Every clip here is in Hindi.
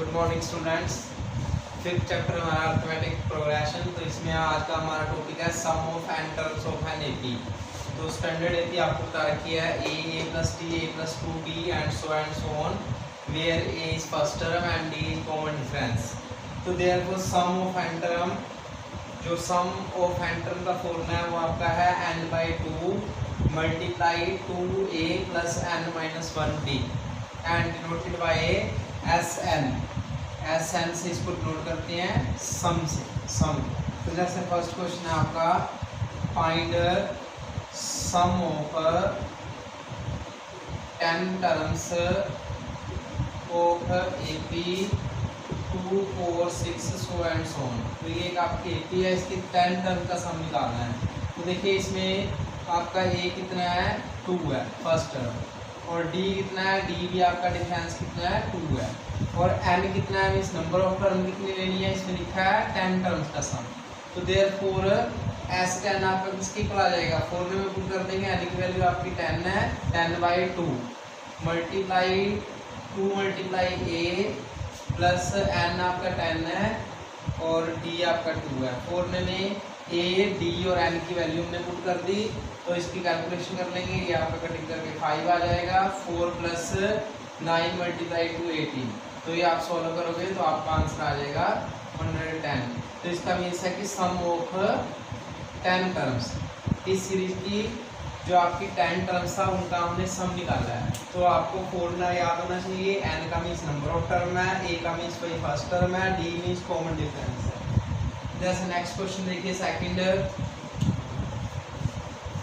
Good morning students. Fifth chapter हमारा अर्थमेटिक प्रोग्रेशन। तो इसमें आज का हमारा टॉपिक है sum of n terms of an AP. तो स्टैंडर्ड एपी आपको बता रखी है a plus d a plus 2b and so on, where a is first term and d is common difference. तो therefore sum of n term, जो सम ऑफ एन टर्म का फॉर्मूला है वो आपका है n/2 multiply 2a plus n-1d and denoted by Sn। Sn से इसको डिनोट करते हैं सम से, सम। तो जैसे फर्स्ट क्वेश्चन है आपका, find sum of 10 terms of AP 2 4 6 so and so on. तो ये एक आपकी AP है, इसकी 10 टर्म का सम निकालना है। तो देखिए इसमें आपका A कितना है, 2 है फर्स्ट टर्म, और D कितना है, D भी आपका डिफरेंस कितना है, 2 है, और N कितना है, मीन्स नंबर ऑफ टर्म कितनी लेनी है, इसमें लिखा है 10 टर्म्स का सम। तो देयरफॉर S10 आपका किसके इक्वल आ जाएगा, फॉर्मूले में पुट कर देंगे। N की वैल्यू आपकी 10 है, 10/2 multiply 2 multiply A plus N आपका 10 है और D आपका 2 है। फॉर्मूले में A, D और N की वैल्यू हमने पुट कर दी, तो इसकी कैलकुलेशन कर लेंगे। ये आपका कटिंग करके 5 आ जाएगा। 4 प्लस 9 मल्टीप्लाई 2 18। तो ये आप सॉल्व करोगे तो आपका आंसर आ जाएगा 110। तो इसका मीन्स है कि सम ऑफ 10 टर्म्स, इस सीरीज की जो आपकी 10 टर्म्स था उनका हमने सम निकाला है। तो आपको फॉर्मूला याद होना चाहिए। N का मीन्स नंबर ऑफ टर्म है, A का मीन्स कोई फर्स्ट टर्म है, D मीन्स कॉमन डिफरेंस है। जैसे नेक्स्ट क्वेश्चन देखिए, सेकंड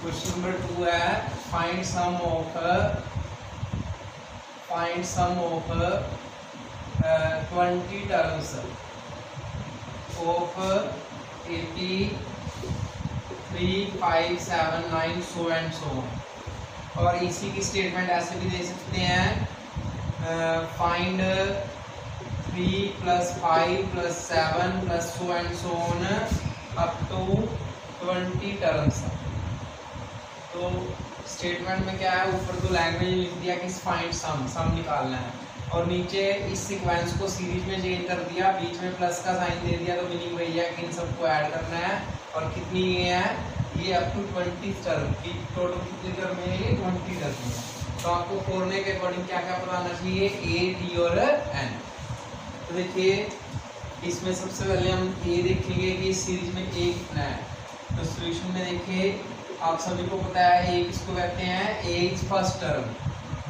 क्वेश्चन नंबर 2 है, find sum of 20 terms of AP 3 5 7 9 so and so. और इसी की स्टेटमेंट ऐसे भी दे सकते हैं, find 3 plus 5 plus 7 plus so and so on up to 20 terms. तो स्टेटमेंट में क्या है, ऊपर तो लैंग्वेज लिख दिया कि फाइंड सम निकालना है, और नीचे इस सीक्वेंस को सीरीज में चेंज कर दिया, बीच में प्लस का साइन दे दिया। तो मीनिंग वही है कि इन सबको ऐड करना है। और कितनी ये है, ये अप टू 20 टर्म की, टोटल कितने टर्म है, ये 20 टर्म है। तो आपको फॉर्मूले के अकॉर्डिंग क्या क्या बताना चाहिए, A, D और N। तो देखिए इसमें सबसे पहले हम A देखेंगे कि इस सीरीज में A कितना है। तो सॉल्यूशन में देखिए आप सभी को पता है A किसको कहते हैं, A इज फर्स्ट टर्म।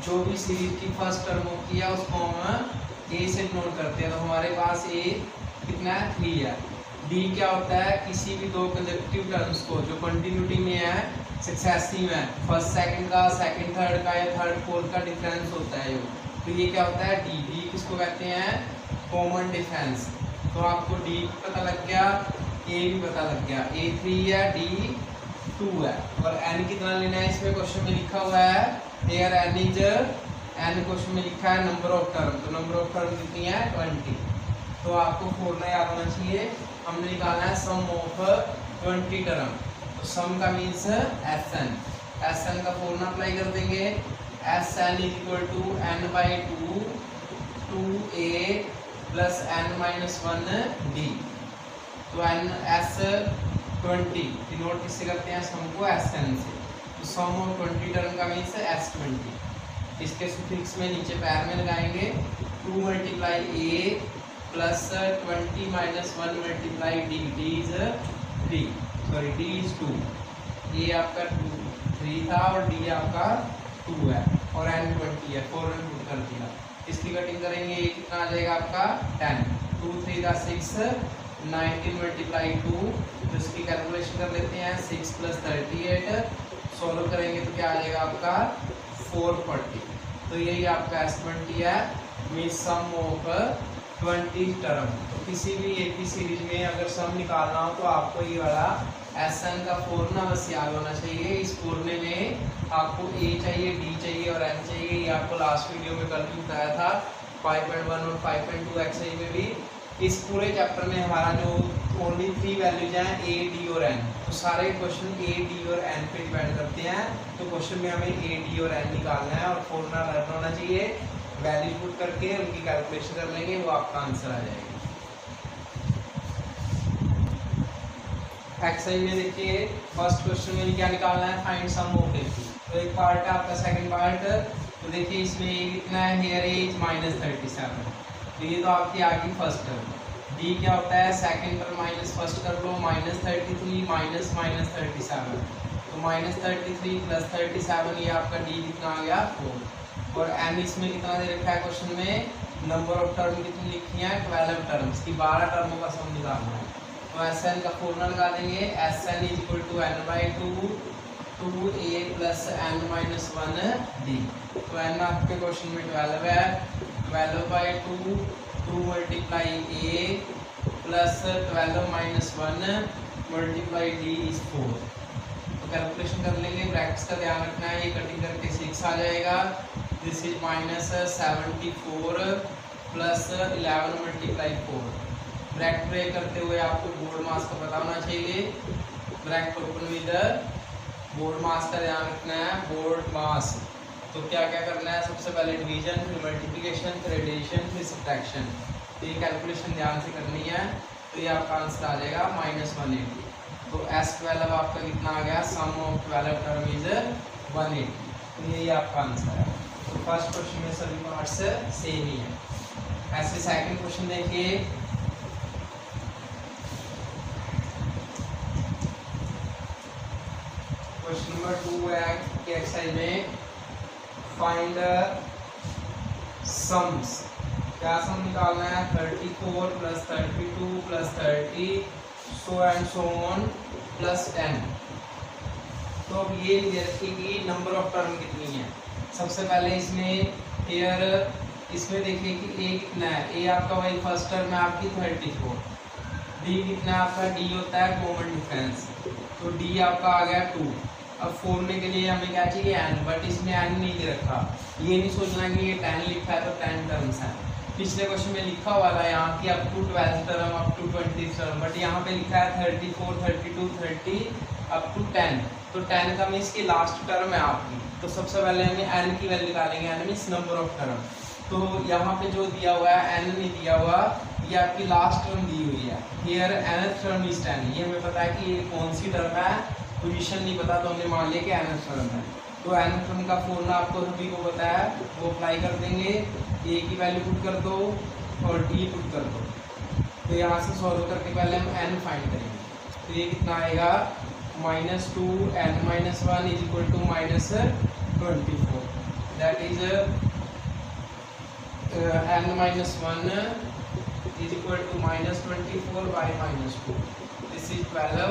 जो भी सीरीज की फर्स्ट टर्म होती है उसको हम A से डिनोट करते हैं। तो हमारे पास A कितना है, 3 है। D क्या होता है, किसी भी दो कंसेक्यूटिव टर्म्स को जो कंटिन्यूटी में है, सक्सेसिव है, फर्स्ट सेकंड का, सेकंड थर्ड का या थर्ड फोर्थ का डिफरेंस होता है। तो ये क्या होता है, D किसको कहते हैं, कॉमन डिफरेंस। तो आपको D पता लग गया, A भी पता लग गया। A 3 है, D 2 है, और N कितना लेना है, इसमें क्वेश्चन में लिखा हुआ है देयर N क्वेश्चन में लिखा है नंबर ऑफ टर्म। तो नंबर ऑफ टर्म कितनी है, 20। तो आपको फॉर्मूला याद होना चाहिए। हमने निकालना है सम ऑफ 20 टर्म। तो सम का मीन्स Sn का फॉर्मूला अप्लाई कर देंगे। Sn is equal to n/2 2a plus n-1d। तो S20 डिनोट किससे करते हैं, सम को Sn से। तो सम ऑफ 20 टर्म का मीन्स S20। इसके सुफिक्स में नीचे पैर में लगाएंगे, 2 multiply A plus 20 minus 1 multiply D, D is 2। ये आपका 3 था और D आपका 2 है, और N 20 है, 4 में पुट कर दिया। इसकी कटिंग करेंगे, ये कितना आ जाएगा आपका 10, 2 3 का 6 19 मल्टीप्लाई 2। तो इसकी कैलकुलेशन कर लेते हैं, 6 प्लस 38। सॉल्व करेंगे तो क्या आ जाएगा आपका 440। तो यही आपका S20 है, मीन्स सम ऑफ 20 टर्म। तो किसी भी AP सीरीज में अगर सम निकालना हो तो आपको ये वाला Sn का फॉर्मूला बस याद होना चाहिए। इस फॉर्मूले में आपको A चाहिए, D चाहिए और N चाहिए। ये आपको लास्ट वीडियो में कल भी बताया था, 5.1 और 5.2 एक्सरसाइज में भी। इस पूरे चैप्टर में हमारा जो ओनली 3 वैल्यूज हैं A, D और N, तो सारे क्वेश्चन A, D और N पे डिपेंड करते हैं। तो क्वेश्चन में हमें A, D और N निकालना है और फॉर्मूला लर्न होना चाहिए। वैल्यू पुट करके उनकी कैलकुलेशन कर लेंगे, वो आपका आंसर आ जाएगा। एक्सरसाइज में देखिए फर्स्ट क्वेश्चन में क्या निकालना है, फाइंड सम ऑफ 80। तो एक पार्ट है आपका, सेकंड पार्ट। तो देखिए इसमें कितना है, हियर इज -37। तो ये तो आपकी आ गई फर्स्ट टर्म। डी क्या होता है, सेकंड टर्म माइनस फर्स्ट कर लो, -33 माइनस -37। तो -33 + 37, ये आपका डी कितना आ गया 4। और एन इसमें कितना दे रखा है क्वेश्चन में, नंबर ऑफ टर्म कितनी लिखी है 12 टर्म्स की, 12 टर्मों का सम निकालना है। तो Sn का फॉर्मूला लगा देंगे, Sn = n/2 2a + n-1d। तो n आपके क्वेश्चन में 12 है, 12/2 2 × a + 12 - 1 × d is 4। तो कैलकुलेशन कर लेंगे, ब्रैकेट्स का ध्यान रखना है, ये कटिंग करके 6 आ जाएगा। This is -74 + 11 × 4। ब्रैकेट ब्रेक करते हुए आपको बोर्ड मास का पता होना चाहिए। ब्रैकेट ओपन विद बोर्ड मास का ध्यान रखना है, बोर्ड मास। तो क्या क्या करना है, सबसे पहले डिवीजन, फिर मल्टीप्लिकेशन, फिर एडिशन, फिर सब्ट्रैक्शन। तो ये कैलकुलेशन ध्यान से करनी है। तो ये आपका आंसर आ जाएगा -180। तो S12 आपका कितना आ गया, सम ऑफ 12 टर्म इज 180। तो यही आपका आंसर है। तो फर्स्ट क्वेश्चन में सभी पार्ट्स सेम ही है। ऐसे सेकंड क्वेश्चन देखिए, क्वेश्चन नंबर 2 है कि एक्सरसाइज में फाइंड सम्स। क्या सम निकालना है, 34 + 32 + 30 so and so on + 10। तो अब ये दे रखी कि नंबर ऑफ टर्म कितनी है। सबसे पहले इसमें हियर इसमें देखिए कि ए कितना है, ए आपका वही फर्स्ट टर्म है आपकी 34। डी कितना है आपका, डी होता है कॉमन डिफरेंस। तो डी आपका आ गया 2। अब फोड़ने के लिए हमें क्या चाहिए, एन, बट इसमें एन नहीं दे रखा। ये नहीं सोचना कि ये 10 लिखा है तो 10 टर्म्स हैं। पिछले क्वेश्चन में लिखा हुआ था यहाँ की up to 12 term, up to 20 term, but यहाँ पे लिखा है 34 32 30 अप टू 10। तो 10 का मीन्स की लास्ट टर्म है आपकी। तो सबसे पहले हमें एन की वैल्यू निकालेंगे, N means number of term. तो यहाँ पे जो दिया हुआ है एन नहीं दिया हुआ, ये आपकी लास्ट टर्म दी हुई है। Here nth term is 10। ये हमें पता है कि ये कौन सी टर्म है, पोजीशन नहीं पता तो हमने मान लिया कि nth टर्म है। तो nth टर्म का फॉर्मूला आपको सभी को पता है, वो अप्लाई कर देंगे। a की वैल्यू पुट कर दो और d पुट कर दो। तो यहाँ से सॉल्व करके पहले हम n फाइंड करेंगे। तो ये कितना आएगा, -2 n - 1 = -24। That is n - 1 = -24/-2। This is 12।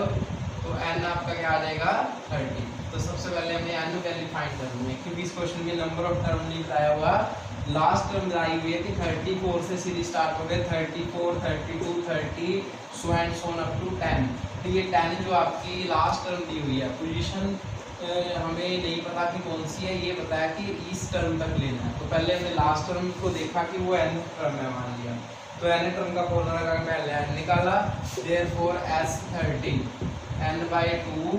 तो n आपका क्या आ जाएगा 30। तो सबसे पहले हमने n वैल्यू फाइंड करनी है, क्योंकि इस क्वेश्चन में नंबर ऑफ टर्म नहीं बताया हुआ, लास्ट टर्म आई हुई है कि 34 से सीरीज स्टार्ट हो गए, 34 32 30 so and so on up to 10। तो ये 10 जो आपकी लास्ट टर्म दी हुई है, पोजीशन हमें नहीं पता कि कौन सी है, ये बताया कि इस टर्म तक लेना है। तो पहले हमने लास्ट टर्म को देखा कि वो n टर्म है, मान लिया। तो n टर्म का फॉर्मूला लगा पहले n निकाला, therefore S13 n/2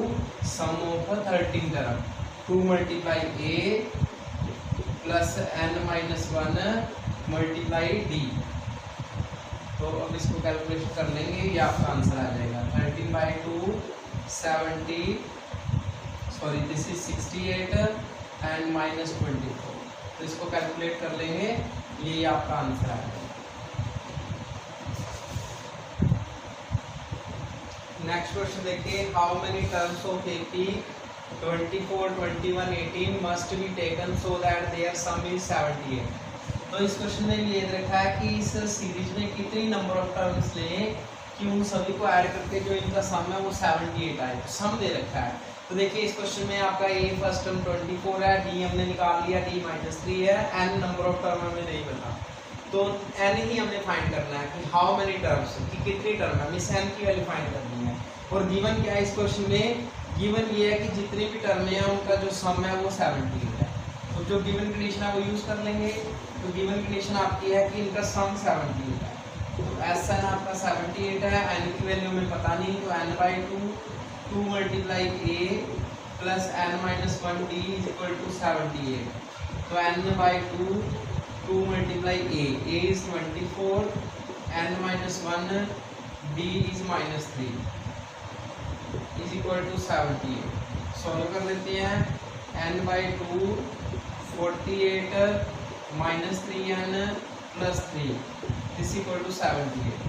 sum of 13 term 2 × a + n - 1 × d। तो अब इसको कैलकुलेशन कर लेंगे, ये आपका आंसर आ जाएगा 13/2 70, सॉरी दिस इज 68 एंड -24। तो इसको कैलकुलेट कर लेंगे, ये आपका आंसर आ जाएगा। नेक्स्ट क्वेश्चन देखिए, how many terms of 80 24 21 18 must be taken so that their sum is 78। तो इस क्वेश्चन में ये दे रखा है कि इस सीरीज में कितनी नंबर ऑफ टर्म्स लें कि उन सभी को ऐड करके जो इनका सम है वो 78 आए। तो सम दे रखा है। तो देखिए इस क्वेश्चन में आपका ए फर्स्ट टर्म 24 है, डी हमने निकाल लिया, डी -3 है, एन नंबर ऑफ टर्म हमें नहीं पता। तो एन ही हमने फाइंड करना है कि हाउ मेनी टर्म्स, कि कितनी टर्म है, मिस एन की वैल्यू फाइंड करनी है। और गिवन क्या है इस क्वेश्चन में, गिवन ये है कि जितनी भी टर्में हैं उनका जो सम है वो 78 है। तो जो गिवन कंडीशन है वो यूज़ कर लेंगे। तो गिवन कंडीशन आपकी है कि इनका सम 78 है। तो एस एन आपका 78 है, एन की वैल्यू हमें पता नहीं, तो n/2 2 × a + n - 1 d = 78। तो n/2 2 multiply a is 24, n minus 1, b is minus 3 is equal to 78. Solve कर लेते हैं, n by 2 48 minus 3n plus 3 is equal to 78.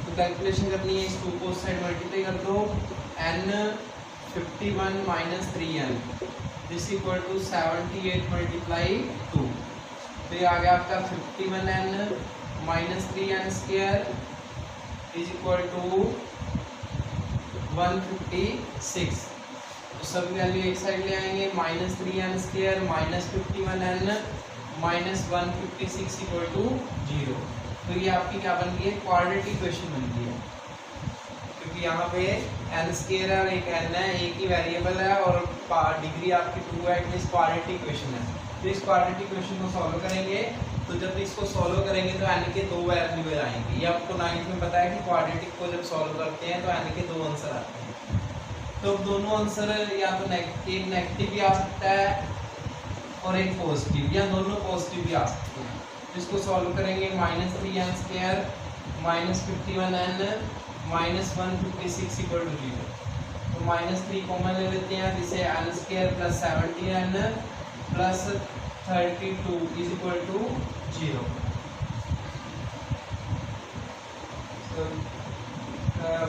तो कैलकुलेशन करनी है, इस 2 को उस साइड मल्टीप्लाई कर दो, n 51 minus 3n is equal to 78 multiply 2. तो ये आ गया आपका 51n minus 3n square is equal to 156. तो सभी वैल्यू एक साइड ले आएंगे, minus 3n square minus 51n minus 156 equal to 0. तो ये आपकी क्या बन गई है, क्वाड्रेटिक इक्वेशन बन गई है, क्योंकि यहाँ पे n स्क्वायर है और एक n है, एक ही वेरिएबल है और डिग्री आपकी 2 है, इट मींस क्वाड्रेटिक इक्वेशन है. तो इस क्वाड्रेटिक इक्वेशन को सॉल्व करेंगे, तो जब इसको सॉल्व करेंगे तो n के 2 वैल्यू आएंगे. ये आपको 9th में पता है कि क्वाड्रेटिक को जब सॉल्व करते हैं तो n के 2 आंसर आते हैं. तो दोनों आंसर या तो एक नेगेटिव भी आ सकता है और एक पॉजिटिव, या दोनों पॉजिटिव भी आ सकते हैं. इसको सॉल्व करेंगे, minus 3n square minus 51n minus 156 equal to 0. तो माइनस 3 कॉमन ले लेते हैं, जिसे n square plus 70n plus 32 is equal to 0.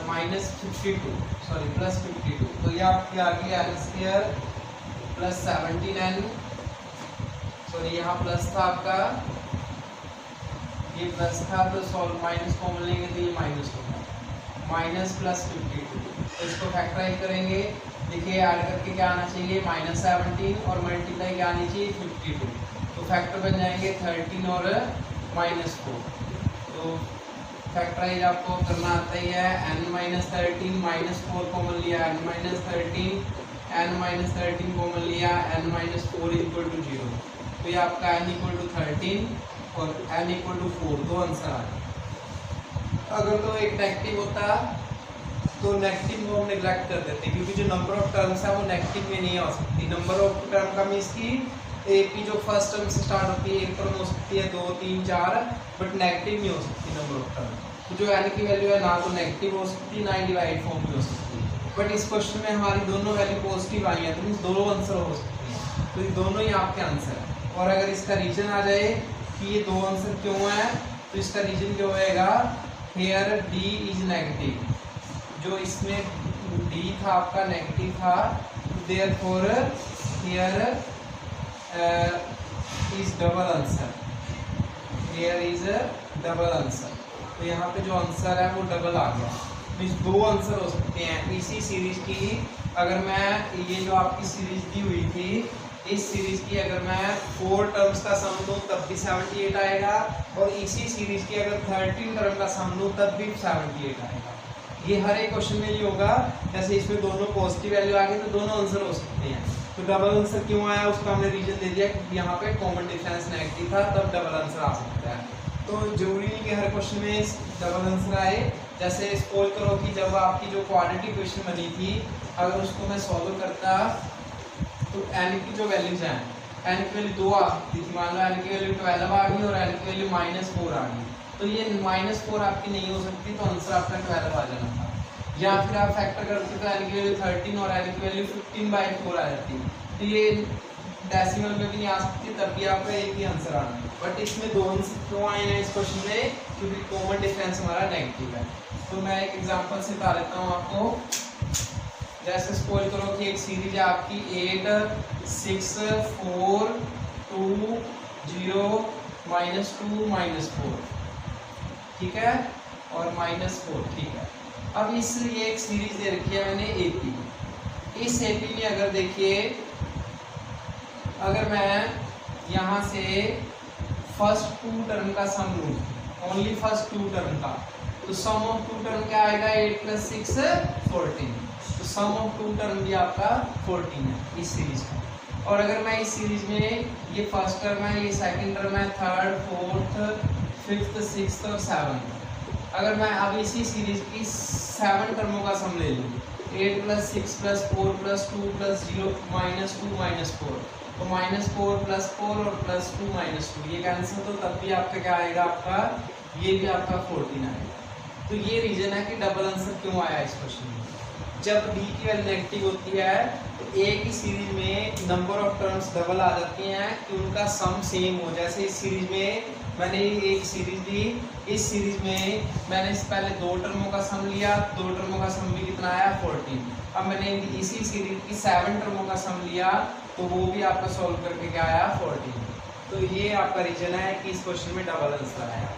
Minus 52 sorry plus 52. तो ये आपकी आ गई n square plus 17n, sorry यहाँ प्लस था आपका, ये प्लस था तो सॉल्व माइनस कॉमन लेंगे तो ये माइनस होगा, माइनस प्लस 52. तो इसको फैक्टराइज करेंगे, देखिए ऐड करके क्या आना चाहिए, माइनस 17 और मल्टीप्लाई क्या आनी चाहिए 52. तो फैक्टर बन जाएंगे 13 और माइनस 4. तो फैक्टराइज आपको करना आता ही है, n माइनस 13 माइनस 4 कॉमन लिया, n माइनस 13 कॉमन लिया, n माइनस 4 इक्वल टू 0. तो ये आपका n इक्वल टू 13 और n इक्वल टू 4 दो आंसर आ गए. अगर तो एक नेगेटिव होता तो नेगेटिव को हम नेग्लेक्ट कर देते, क्योंकि जो नंबर ऑफ टर्म्स है वो नेगेटिव में नहीं आ सकती. नंबर ऑफ टर्म का मीन्स की एक की जो फर्स्ट टर्म से स्टार्ट होती है, एक टर्म हो सकती है 2 3 4, बट नेगेटिव नहीं हो सकती नंबर ऑफ टर्म. तो जो n की वैल्यू है ना तो नेगेटिव हो सकती, ना ही डिवाइड फॉर्म में हो सकती. बट इस क्वेश्चन में हमारी दोनों वैल्यू पॉजिटिव आई है, तो मीन्स दोनों आंसर हो सकते हैं. तो ये दोनों ही आपके आंसर है. और अगर इसका रीजन आ जाए कि ये दो आंसर क्यों है, तो इसका रीजन क्या होएगा, हेयर d इज नेगेटिव. जो इसमें d था आपका नेगेटिव था, therefore here is double answer, here is double answer. तो यहाँ पे जो आंसर है वो डबल आ गया. मीन्स दो आंसर हो सकते हैं इसी सीरीज की. अगर मैं ये जो आपकी सीरीज दी हुई थी, इस सीरीज की अगर मैं 4 टर्म्स का सम दूँ तब भी 78 आएगा, और इसी सीरीज की अगर 13 टर्म का सम दूँ तब भी 78 आएगा. ये हर एक क्वेश्चन में ये होगा. जैसे इसमें दोनों पॉजिटिव वैल्यू आ गई तो दोनों आंसर हो सकते हैं. तो डबल आंसर क्यों आया उसका हमने रीजन दे दिया, क्योंकि यहाँ पे कॉमन डिफरेंस नेगेटिव था, तब डबल आंसर आ सकता है. तो जरूरी नहीं कि हर क्वेश्चन में डबल आंसर आए. जैसे सपोज करो कि जब आपकी जो क्वाड्रेटिक इक्वेशन बनी थी, अगर उसको मैं सॉल्व करता तो n की जो वैल्यूज हैं, n की वैल्यू 2 आ सकती थी. मान लो n की वैल्यू 12 आ गई और n की वैल्यू -4 आ गई, तो ये -4 आपकी नहीं हो सकती, तो आंसर आपका 12 आ जाना था. या फिर आप फैक्टर करते तो n की वैल्यू 13 और n की वैल्यू 15/4 आ जाती. तो ये डेसिमल में भी नहीं आ सकती, तब भी आपका एक ही आंसर आना है. बट इसमें दो आंसर क्यों आए हैं इस क्वेश्चन में, क्योंकि कॉमन डिफरेंस हमारा नेगेटिव है. तो मैं एक एग्जांपल से बता देता हूँ आपको. जैसे सपोज करो कि एक सीरीज है आपकी 8 6 4 2 0 -2 -4, ठीक है, और -4, ठीक है. अब इस ये एक सीरीज दे रखी है मैंने AP. इस AP में अगर देखिए, अगर मैं यहाँ से फर्स्ट 2 टर्म का सम लूँ, ओनली फर्स्ट 2 टर्म का, तो सम ऑफ 2 टर्म क्या आएगा, 8 + 6 14. तो सम ऑफ 2 टर्म भी आपका 14 है इस सीरीज का. और अगर मैं इस सीरीज में ये फर्स्ट टर्म है, ये सेकंड टर्म है, थर्ड, फोर्थ, फिफ्थ, सिक्स्थ और 7th, अगर मैं अब इसी सीरीज की 7 टर्मों का सम ले लूँ, 8 + 6 + 4 + 2 + 0 -2 -4, तो -4 + 4 और +2 -2 ये कैंसिल, तो तब भी आपका क्या आएगा, आपका ये भी आपका 14 आएगा। तो ये रीजन है कि डबल आंसर क्यों आया इस क्वेश्चन में। जब डी की वैल्यू नेगेटिव होती है तो एक ही सीरीज में नंबर ऑफ टर्म्स डबल आ जाती हैं कि उनका सम सेम हो। जैसे इस सीरीज में मैंने एक सीरीज ली, इस सीरीज में मैंने इस पहले 2 टर्मों का सम लिया, 2 टर्मों का सम भी कितना आया 14। अब मैंने इसी सीरीज की 7 टर्मों का सम लिया तो वो भी आपका सॉल्व करके क्या आया 14। तो ये आपका रीजन है कि इस क्वेश्चन में डबल आंसर आया।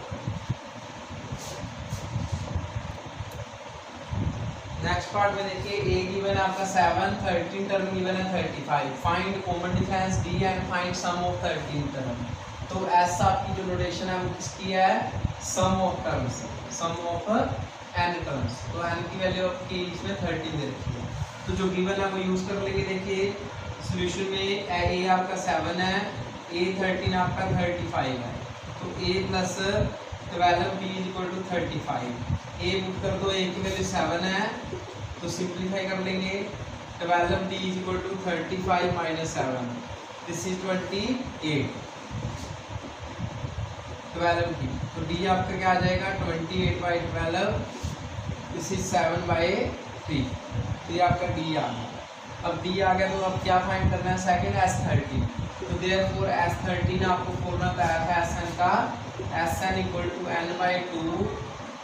नेक्स्ट पार्ट में देखिए, ए गिवन है आपका 7, 13 टर्म गिवन है 35। Find common difference d and find sum of 13 term. तो ऐसा आपकी जो नोटेशन है वो किसकी है, sum of terms, sum of n terms. तो एन की वैल्यू आपकी इसमें 13 दे रखी है, तो जो गिवन है वो यूज कर लेंगे। देखिए सॉल्यूशन में ए आपका 7 है, ए 13 आपका 35 है, तो a + 12b = 35। ए पुट कर दो, ए की वैल्यू 7 है तो सिंप्लीफाई कर लेंगे। 12d = 35 - 7, this is 28। 12d, तो d आपका क्या आ जाएगा 28/12, दिस इज 7/3। तो ये आपका d आ गया। अब d आ गया तो अब क्या फाइंड करना है, सेकंड S13। तो देयरफॉर S13 आपको फॉर्मूला बताया था Sn का, Sn = n/2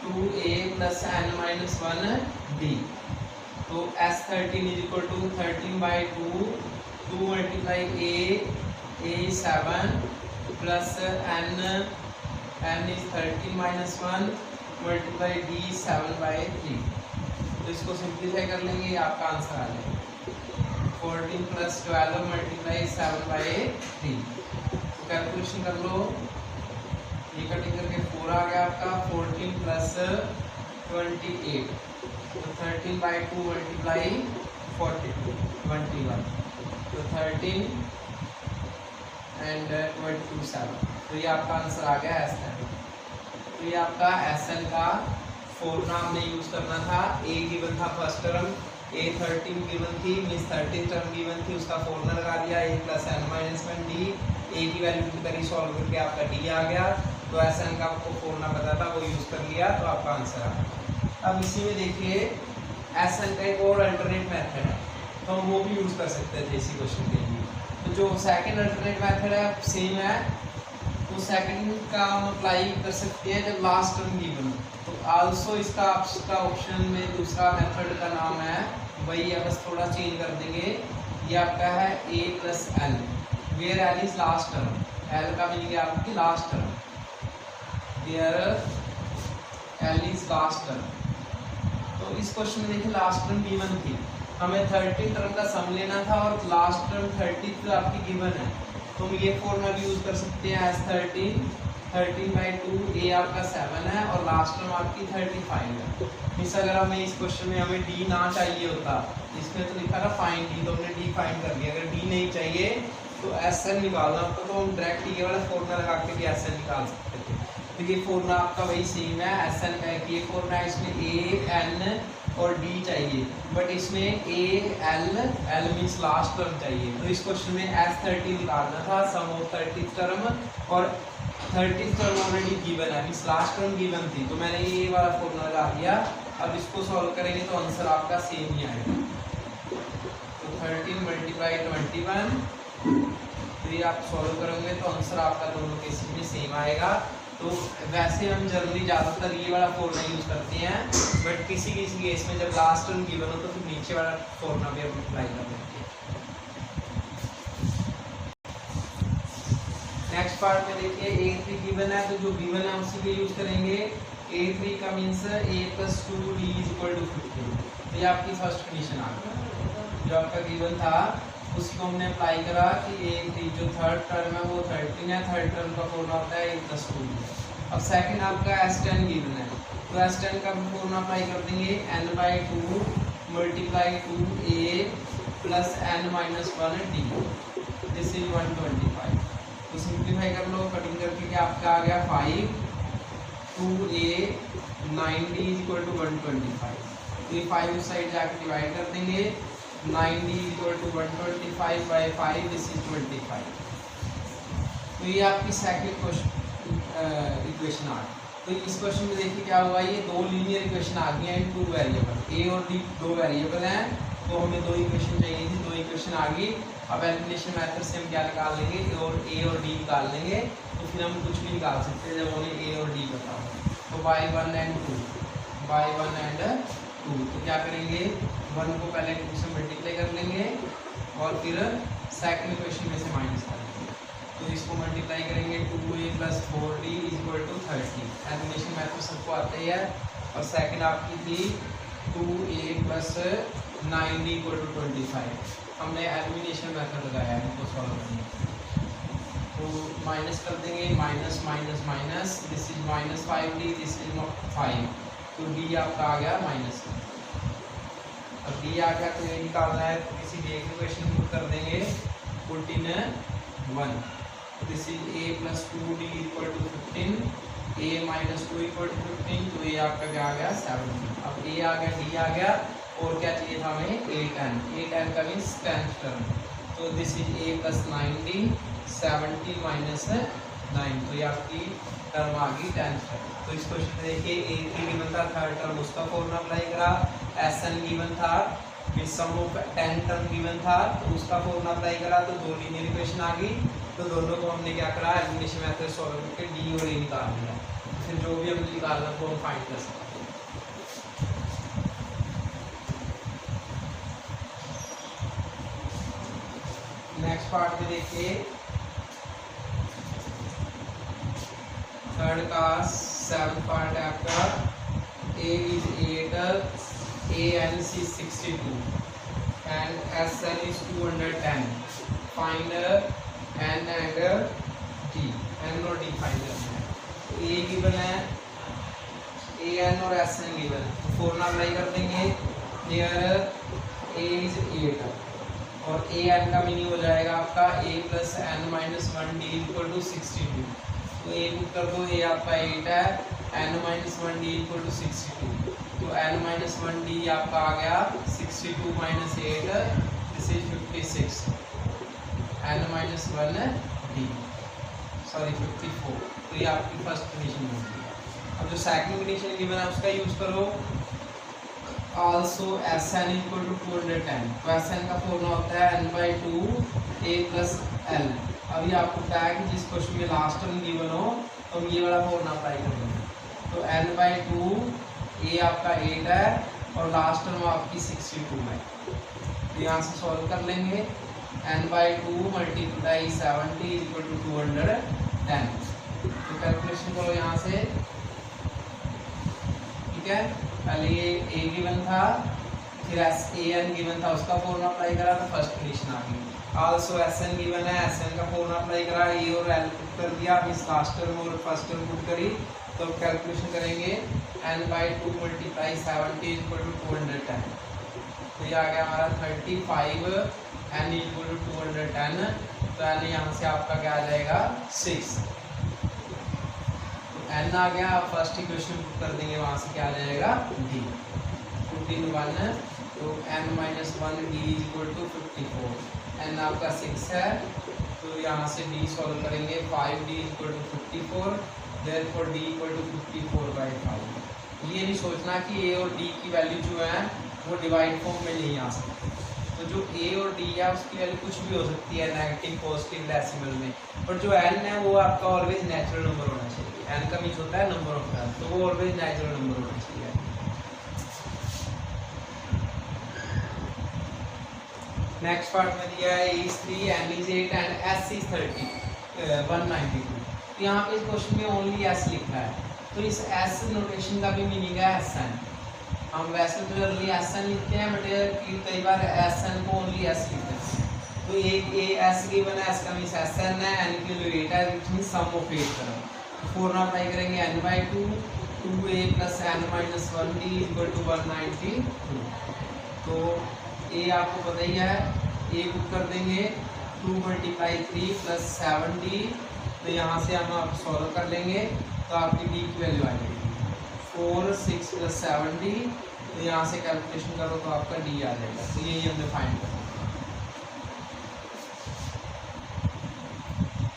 2a + n-1d। तो S13 = 13/2 2 × a 7 plus n is 13 - 1 × d 7/3। तो इसको सिंप्लीफाई कर लेंगे, ये आपका आंसर आ जाएगा 14 + 12 × 7/3। तो कैलकुलेशन कर लो, ये कटिंग करके 4 आ गया आपका। 14 + 28, तो 13/2 × 42 21, तो 13 and 22 7। तो ये आपका आंसर आ गया Sn। तो ये आपका Sn का फॉर्मूला हमने यूज करना था। ए गिवन था फर्स्ट टर्म, ए 13 गिवन थी, मींस 13 टर्म गिवन थी, उसका फॉर्मूला लगा दिया a + n-1d। ए की वैल्यू पुट करी, सॉल्व करके आपका d आ गया। तो Sn का आपको फॉर्मूला पता था, वो यूज कर लिया, तो आपका आंसर आ गया। अब इसी में देखिए Sn का एक और अल्टरनेट मेथड है, तो हम वो भी यूज कर सकते थे इसी क्वेश्चन के लिए। तो जो सेकंड अल्टरनेट मेथड है सेम है, तो सेकंड का हम अप्लाई कर सकते हैं जब लास्ट टर्म गिवन हो। तो आल्सो इसका आपका ऑप्शन में दूसरा मेथड का नाम है वही है, बस थोड़ा चेंज कर देंगे। ये आपका है a + l, where l is last term, l का मीनिंग है आपकी last term, where l is last term. तो इस क्वेश्चन में देखिए लास्ट टर्म गिवन थी, हमें 13 टर्म का सम लेना था और लास्ट टर्म 30 आपकी गिवन है, तो हम ये फॉर्मूला यूज कर सकते हैं S13 13/2, a आपका 7 है और लास्ट टर्म आपकी 35 है। मिस अगर हमें इस क्वेश्चन में हमें d ना चाहिए होता, इसमें तो लिखा था फाइंड d, तो हमने d फाइंड कर लिया। अगर d नहीं चाहिए तो Sn निकालना होता, तो हम डायरेक्ट ये वाला फॉर्मूला लगा के भी Sn निकाल सकते थे। तो ये फॉर्मूला आपका वही सेम है, Sn का एक ये फॉर्मूला है, इसमें a n और d चाहिए, बट इसमें a l means last term चाहिए। तो इस क्वेश्चन में S13 निकालना था, सम ऑफ 30th टर्म, और 30th टर्म ऑलरेडी गिवन है, मीन्स लास्ट टर्म गिवन थी, तो मैंने ये वाला फॉर्मूला लगा दिया। अब इसको सॉल्व करेंगे तो आंसर आपका सेम ही आएगा। तो 13 × 21, तो ये आप सॉल्व करोगे तो आंसर आपका दोनों केसेस में सेम आएगा। तो वैसे हम जनरली ज़्यादातर ये वाला फॉर्मूला यूज़ करते हैं, बट किसी किसी केस में जब लास्ट टर्म गिवन हो तो फिर नीचे वाला फॉर्मूला भी हम अप्लाई कर देते हैं। नेक्स्ट पार्ट में देखिए a3 गिवन है, तो जो गिवन है उसी को यूज़ करेंगे। a3 का मीन्स a + 2d = 15। तो ये आपकी फर्स्ट कंडीशन आ गई, जो आपका गिवन था उसी को हमने अप्लाई करा कि a3 जो थर्ड टर्म है वो 13 है, थर्ड टर्म का फॉर्मूला होता है a + 2d। अब सेकंड आपका S10 गिवन है, तो S10 का फॉर्मूला अप्लाई कर देंगे n/2 × 2a + n-1d, this is 125। तो सिंप्लीफाई कर लो, कटिंग करके क्या आपका आ गया 5 2a 9d = 125। तो ये 5 उस साइड जाकर डिवाइड कर देंगे, 9d equal to 125 by 5, this is 25। तो ये आपकी सेकंड क्वेश्चन इक्वेशन आ गई। तो इस क्वेश्चन में देखिए क्या हुआ, ये दो लीनियर इक्वेशन आ गई हैं इन टू वेरिएबल, ए और डी दो वेरिएबल हैं, तो हमें दो इक्वेशन चाहिए थी, दो इक्वेशन आ गई। अब एलिमिनेशन मेथड से हम क्या निकाल लेंगे, ए और डी निकाल लेंगे, तो फिर हम कुछ भी निकाल सकते हैं जब हमें ए और डी पता हो। तो बाई 1 एंड 2, बाई 1 एंड 2, तो क्या करेंगे, 1 को पहले 2 से मल्टीप्लाई कर लेंगे और फिर सेकंड इक्वेशन में से माइनस कर लेंगे, तो इसको मल्टीप्लाई करेंगे 2a + 4d = 30। एलिमिनेशन मेथड सबको आता ही है। और सेकंड आपकी थी 2a + 9d = 25। हमने एलिमिनेशन मेथड लगाया है इनको सॉल्व करने के लिए, तो माइनस कर देंगे, minus minus minus, this is -5d, this is 5, तो d आपका आ गया माइनस। अब d आ गया तो ये निकालना है, तो किसी भी एक इक्वेशन पुट कर देंगे, put in 1, this is a + 2d = 15, a - 2 = 15, तो ये आपका क्या आ गया 17। अब a आ गया, d आ गया, और क्या चाहिए था हमें, a 10 का मीन्स 10th टर्म, तो दिस इज a + 9d, 70 - 9, तो ये आपकी टर्म आ गई 10th टर्म। तो इस क्वेश्चन में देखिए a3 गिवन था, थर्ड टर्म उसका फॉर्मूला अप्लाई करा, Sn गिवन था, फिर सम ऑफ 10 टर्म गिवन था, तो उसका फॉर्मूला अप्लाई करा, तो दो लीनियर इक्वेशन आ गई। तो दोनों को हमने क्या करा, एलिमिनेशन मेथड सॉल्व करके डी और ए निकाल लिया, फिर जो भी हमने निकालना वो हम फाइंड कर सकते हैं। नेक्स्ट पार्ट में देखिए, थर्ड का 7th पार्ट है आपका, a is 8, an is 62 and Sn is 210, find n and d, n और d फाइंड करना है। तो a गिवन है, an और Sn गिवन है, तो फॉर्मूला अप्लाई कर देंगे, हियर a is 8 और an का मीनिंग हो जाएगा आपका a + n - 1d = 62, तो a पुट कर दो, a आपका 8 है, n - 1d = 62, तो n - 1d आपका आ गया 62 - 8, this is 56, n - 1d, sorry 54, तो ये आपकी फर्स्ट कंडीशन होगी। अब जो सेकंड कंडीशन गिवन है उसका यूज करो, आल्सो Sn = 210, तो Sn का फॉर्मूला होता है n/2 a + l। अभी आपको पता है कि जिस क्वेश्चन में लास्ट टर्म गिवन हो तो हम ये वाला फॉर्मूला अप्लाई कर देंगे, तो n/2, a आपका 8 है और लास्ट टर्म आपकी 62 है, तो यहाँ से सॉल्व कर लेंगे, n/2 × 70 = 210, तो कैलकुलेशन करो यहाँ से, ठीक है। पहले ये a गिवन था, फिर an गिवन था, उसका फॉर्मूला अप्लाई करा तो फर्स्ट कंडीशन आ गई। आल्सो Sn गिवन है, Sn का फॉर्मूला अप्लाई करा, a और l पुट कर दिया, अब इस लास्ट टर्म और फर्स्ट टर्म पुट करी, तो कैलकुलेशन करेंगे, n/2 × 70 = 210, तो ये आ गया हमारा 35, n = 210, तो n यहाँ से आपका क्या आ जाएगा 6, n आ गया, फर्स्ट इक्वेशन पुट कर देंगे, वहाँ से क्या आ जाएगा d, 2 × 1, तो n - 1d = 54, n आपका 6 है, तो यहाँ से d सॉल्व करेंगे, 5d = 54, देयरफॉर d = 54/5। ये नहीं सोचना कि a और d की वैल्यू जो है वो डिवाइड फॉर्म में नहीं आ सकती, तो जो a और d है उसकी वैल्यू कुछ भी हो सकती है, नेगेटिव पॉजिटिव डेसिमल में, बट जो n है वो आपका ऑलवेज नेचुरल नंबर होना चाहिए, n का मीन्स होता है नंबर ऑफ टर्म, तो वो ऑलवेज नेचुरल नंबर होना चाहिए। नेक्स्ट पार्ट में दिया है a is 3, n is 8 and s is 192, तो यहाँ पे इस क्वेश्चन में ओनली s लिखा है, तो इस s नोटेशन का भी मीनिंग है Sn। हम वैसे तो जनरली Sn लिखते हैं, बट कई बार Sn को ओनली s लिखते हैं, तो एक s गिवन है, s का मीन्स Sn है, n की वैल्यू 8 है, व्हिच मींस सम ऑफ 8 करो, फॉर्मूला अप्लाई करेंगे, n/2 2a + n - 1d = 192, तो a आपको पता ही है, a पुट कर देंगे, 2 × 3 + 7d, तो यहाँ से हम आप सॉल्व कर लेंगे, तो आपकी d की वैल्यू आ जाएगी 4, 6 + 7d, तो यहाँ से कैलकुलेशन करो तो आपका डी आ जाएगा। तो यही हमने फाइंड करना।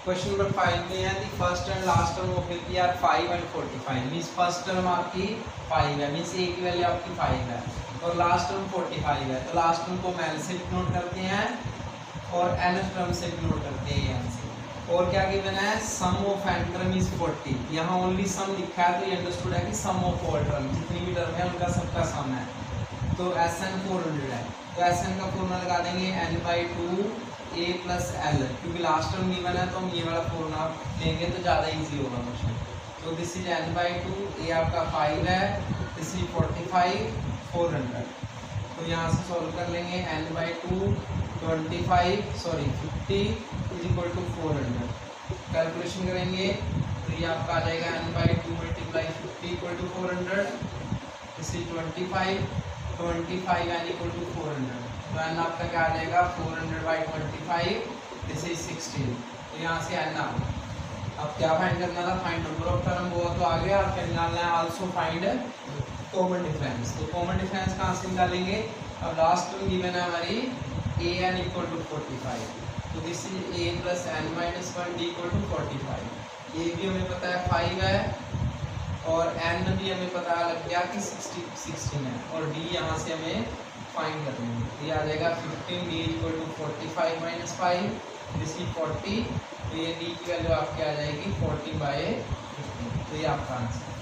क्वेश्चन नंबर 5 में है the first and last term of AP are 5 and 45 means first term आपकी 5 है, मींस ए की वैल्यू आपकी 5 है और लास्ट टर्म 45 है। तो लास्ट टर्म को हम एल से डिनोट करते हैं और एन टर्म से डिनोट करते हैं एन से। और क्या गिवन है, sum of n term is 40। यहाँ ओनली सम लिखा है तो ये अंडरस्टूड है कि सम ऑफ ऑल टर्म, जितनी भी टर्म है उनका सबका सम है। तो एस एन 400 है, तो एस एन का फॉर्मूला लगा देंगे n/2 a प्लस एल, क्योंकि लास्ट टर्म गिवन है तो हम ये वाला फॉर्मूला लेंगे तो ज़्यादा इजी होगा क्वेश्चन। तो दिस इज n/2, ए आपका 5 है, दिस इज 45 400। तो यहाँ से सॉल्व कर लेंगे n/2 50 is equal to 400। Calculation करेंगे तो ये आपका आ जाएगा n/2 multiply 50 equal to 400, this is 25 n equal to 400। तो n आपका क्या आ जाएगा 400/25, दिस इज 16। तो यहाँ से n आ गया। अब क्या फाइंड करना था, फाइंड नंबर ऑफ टर्म, वो तो आ गया। अब निकालना है आल्सो फाइंड कॉमन डिफरेंस। तो कॉमन डिफरेंस कहाँ से निकालेंगे, अब लास्ट टर्म गिवन है हमारी a n इक्वल टू 45, तो this is a plus n minus 1 d equal to 45। a भी हमें पता है 5 है और n भी हमें पता लग गया कि 16 है और d यहाँ से हमें फाइंड करनी है। ये आ जाएगा 15 d equal to 45 minus 5, this is 40। तो ये d की वैल्यू आपकी आ जाएगी 40/15। तो ये आपका आंसर।